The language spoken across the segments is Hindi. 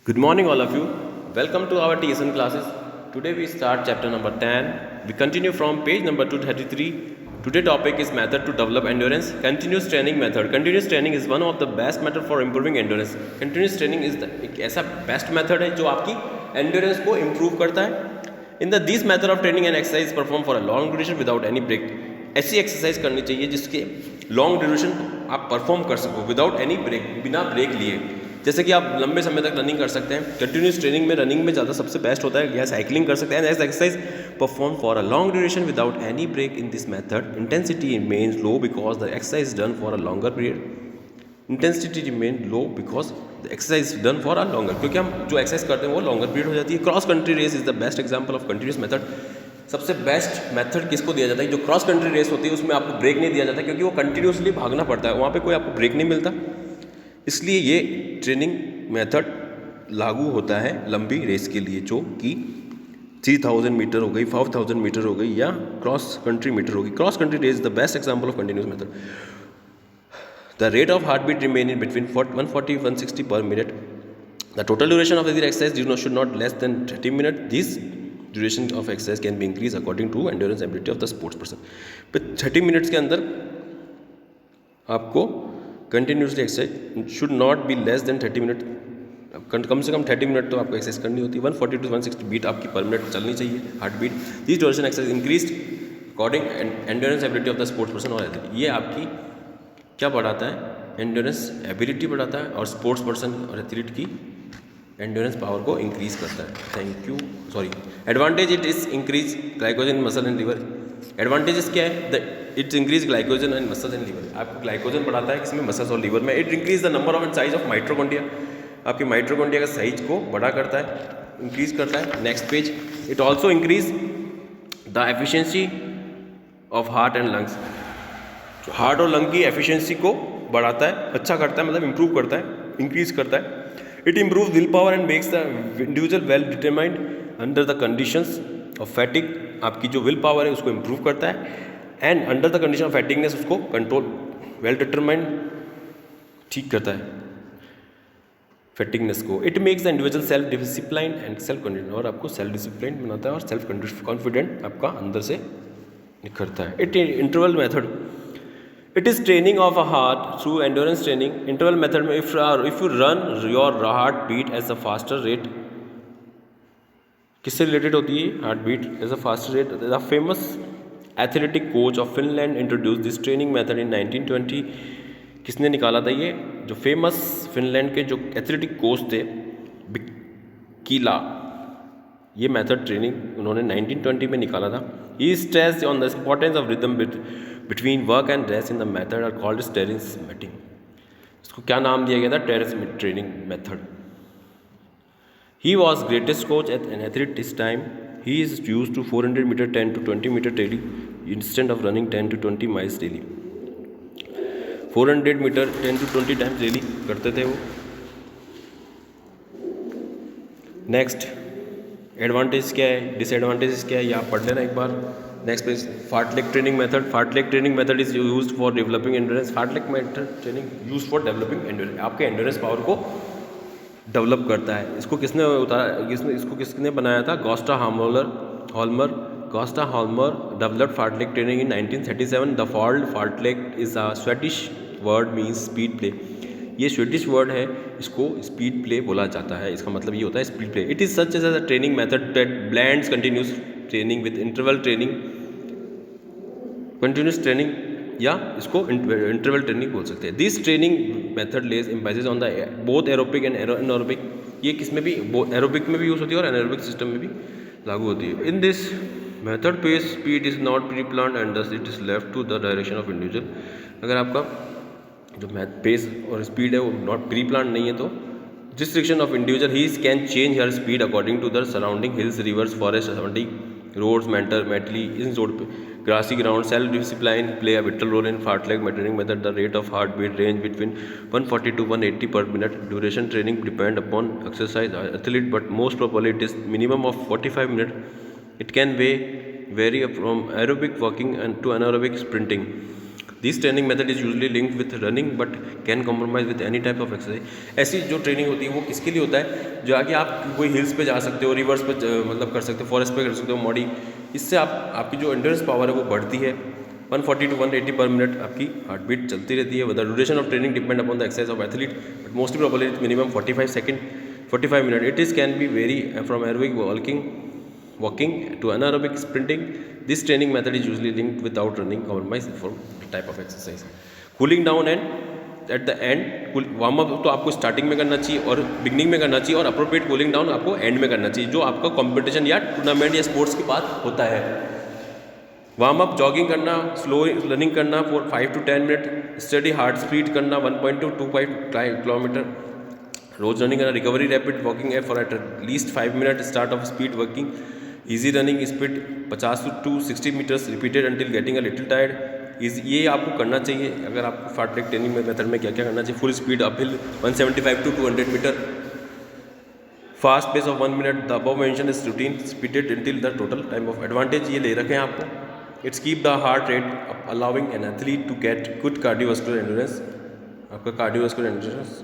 Good morning, all of you. Welcome to our TSN classes. Today we start chapter number 10. We continue from page number 233. Today topic is method to develop endurance. Continuous training method. Continuous training is one of the best method for improving endurance. Continuous training is एक ऐसा best method है जो आपकी endurance को improve करता है. In this method of training and exercise perform for a long duration without any break. ऐसी एक्सरसाइज करनी चाहिए जिसके लॉन्ग ड्यूरेशन आप परफॉर्म कर सको विदाउट एनी ब्रेक, बिना ब्रेक लिए. जैसे कि आप लंबे समय तक रनिंग कर सकते हैं. कंटिन्यूस ट्रेनिंग में रनिंग में ज़्यादा सबसे बेस्ट होता है, या साइकिलिंग कर सकते हैं. As exercise perform for a long duration without any break. In this method intensity remains low because the exercise done for a longer period. Intensity remain low because the exercise done for a longer, क्योंकि हम जो एक्सरसाइज करते हैं वो लॉन्गर पीरियड हो जाती है. Cross country race is the best example of continuous method. सबसे बेस्ट मेथड किसको दिया जाता है? जो क्रॉस कंट्री रेस होती है उसमें आपको ब्रेक नहीं दिया जाता, क्योंकि वो कंटिन्यूसली भागना पड़ता है, वहाँ पे कोई आपको ब्रेक नहीं मिलता. इसलिए ये ट्रेनिंग मेथड लागू होता है लंबी रेस के लिए, जो कि 3000 मीटर हो गई, 5000 मीटर हो गई, या क्रॉस कंट्री मीटर होगी. Cross country race the best example of continuous method. The rate of heart beat remain in between 140-160 per minute. The total duration of the exercise should not less than 30 minute. This duration of exercise can be increase according to endurance ability of the sports person. पर 30 मिनट्स के अंदर आपको continuously exercise should not be less than 30 minute. कम से कम 30 मिनट तो आपको एक्सरसाइज करनी होती है. 140-160 बीट आपकी पर मिनट चलनी चाहिए, heart beat. This duration exercise increase according endurance ability of the sports person. और ये आपकी क्या बढ़ाता है? एंड्योरेंस एबिलिटी बढ़ाता है, और स्पोर्ट्स पर्सन और एथलीट की एंड्योरेंस पावर को इंक्रीज करता है. Advantage it is increase glycogen muscle and liver. Advantages क्या है? It increase glycogen and muscle and liver. आपको ग्लाइकोजन बढ़ाता है किसमें? मसल्स और लीवर में. It increase the number of and size of mitochondria. आपके माइट्रोकॉन्ड्रिया का साइज को बड़ा करता है, इंक्रीज करता है. Next page. It also increase the efficiency of heart and lungs. Heart और लंग की एफिशिएंसी को बढ़ाता है, अच्छा करता है, मतलब इंप्रूव करता है, इंक्रीज करता है. It improve will power and makes the individual well determined under the conditions of fatigue. आपकी जो विल पावर है उसको इम्प्रूव करता है, and under the condition of fatigueness उसको कंट्रोल, वेल डिटरमाइंड, ठीक करता है फैटिकनेस को. It makes the individual self discipline and self confident. और आपको सेल्फ डिसिप्लिन बनाता है और सेल्फ कॉन्फिडेंट आपका अंदर से निखरता है. It interval method. It is training of a heart through endurance training. Interval method में if you run your heart beat as a faster rate. किससे रिलेटेड होती है heart beat as a faster rate? The famous athletic coach of Finland introduce this training method in 1920. किसने निकाला था ये? जो फेमस फिनलैंड के जो एथलेटिक कोच थे, बिकीला. ये मेथड ट्रेनिंग उन्होंने 1920 में निकाला था. He stressed on the importance of rhythm between work and rest in the method are called terrace mating. इसको क्या नाम दिया गया था? terrace training method. He was greatest coach at an athlete this time. He is used to 400 meter 10 to 20 meter daily instead of running 10 to 20 miles daily. 400 meter 10 to 20 times daily करते थे वो. नेक्स्ट एडवांटेज क्या है, डिसएडवांटेजेस क्या है, ये आप पढ़ लेना एक बार. Next page. Fartlek training method. Fartlek training method is used for developing endurance. Fartlek method training used for developing endurance. आपके एंड्योरेंस पावर को डेवलप करता है. इसको किसने उतारा? इसको किसने बनाया था? Gosta Holmer. Gosta Holmer developed fartlek training in 1937. The fartlek is a Swedish word means speed play. ये स्वीडिश वर्ड है, इसको स्पीड प्ले बोला जाता है. इसका मतलब ये होता है speed play. It is such as a training method that blends continuous training with interval training. Continuous training या इसको इंटरवल ट्रेनिंग बोल सकते हैं. This training method lays emphasis on the both aerobic and anaerobic. ये किस में भी, एरोबिक में भी यूज होती है और एनारोबिक सिस्टम में भी लागू होती है. In this method pace speed is not pre plan and thus it is left to the direction of individual. अगर आपका जो पेस और स्पीड है वो नॉट प्री प्लान नहीं है तो restriction of individual. He can change her speed according to the surrounding hills, rivers, forest, surrounding roads, mainly in road पे grassy ground. Self discipline play a vital role in fartlek training method. The rate of heartbeat range between 140 to 180 per minute. Duration training depend upon exercise athlete, but most probably it is minimum of 45 minutes. It can vary from aerobic walking and to anaerobic sprinting. This training method is usually linked with running but can compromise with any type of exercise. ऐसी जो ट्रेनिंग होती है वो किसके लिए होता है, जो आगे आप कोई हिल्स पे जा सकते हो, रिवर्स पे मतलब कर सकते हो, फॉरेस्ट पे कर सकते हो मॉडी, इससे आपकी जो एंड्योरेंस पावर है वो बढ़ती है। 140 to 180 पर मिनट आपकी हार्ट बीट चलती रहती है। The duration of training depend upon the exercise of athlete but mostly probably it minimum 45 minute. It is can be very from aerobic walking to anaerobic sprinting. This training method is usually linked without running compromise for type of exercise. Cooling down and at the end warm up तो आपको स्टार्टिंग में करना चाहिए और बिगनिंग में करना चाहिए, और अप्रोप्रिएट कूलिंग डाउन आपको एंड में करना चाहिए, जो आपका कंपटीशन या टूर्नामेंट या स्पोर्ट्स के बाद होता है। वार्म अप जॉगिंग करना, स्लो रनिंग करना for 5 to 10 minute, steady heart speed करना 1.2 to 2.5 किलोमीटर, रोज रनिंग करना, रिकवरी रैपिड वॉकिंग है for at least 5 minute, start of speed working, easy running speed 50 to 60 metres, repeated until getting a little tired. ये आपको करना चाहिए। अगर आपको फार्टलेक ट्रेनिंग मेथड में क्या क्या करना चाहिए, full speed uphill 175 to 200 metre, fast pace of 1 minute, the above mention is routine repeated until the total time of advantage ये ले रखे हैं आपको। It's keep the heart rate allowing an athlete to get good cardiovascular endurance. आपका कार्डियोवास्कुलर एंड्योरेंस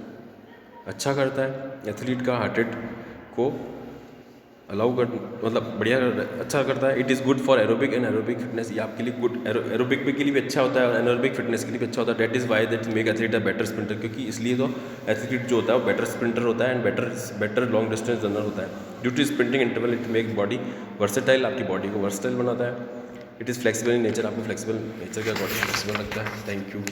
अच्छा करता है, एथलीट का हार्ट रेट को अलाउ कर मतलब बढ़िया अच्छा करता है। It is good for aerobic and aerobic fitness. ये आपके लिए गुड एरोबिक के लिए भी अच्छा होता है और एरोबिक फिटनेस के लिए भी अच्छा होता है। That is why that make athlete a better sprinter, क्योंकि इसलिए तो एथलीट जो होता है वो बेटर स्प्रिंटर होता है and better long distance runner होता है। Due to sprinting interval it make body versatile, आपकी बॉडी को वर्सेटाइल बनाता है। It is flexible in nature, आपको फ्लेक्सिबल नेचर के अकॉर्डिंग फ्लेक्सिबल लगता है। Thank you.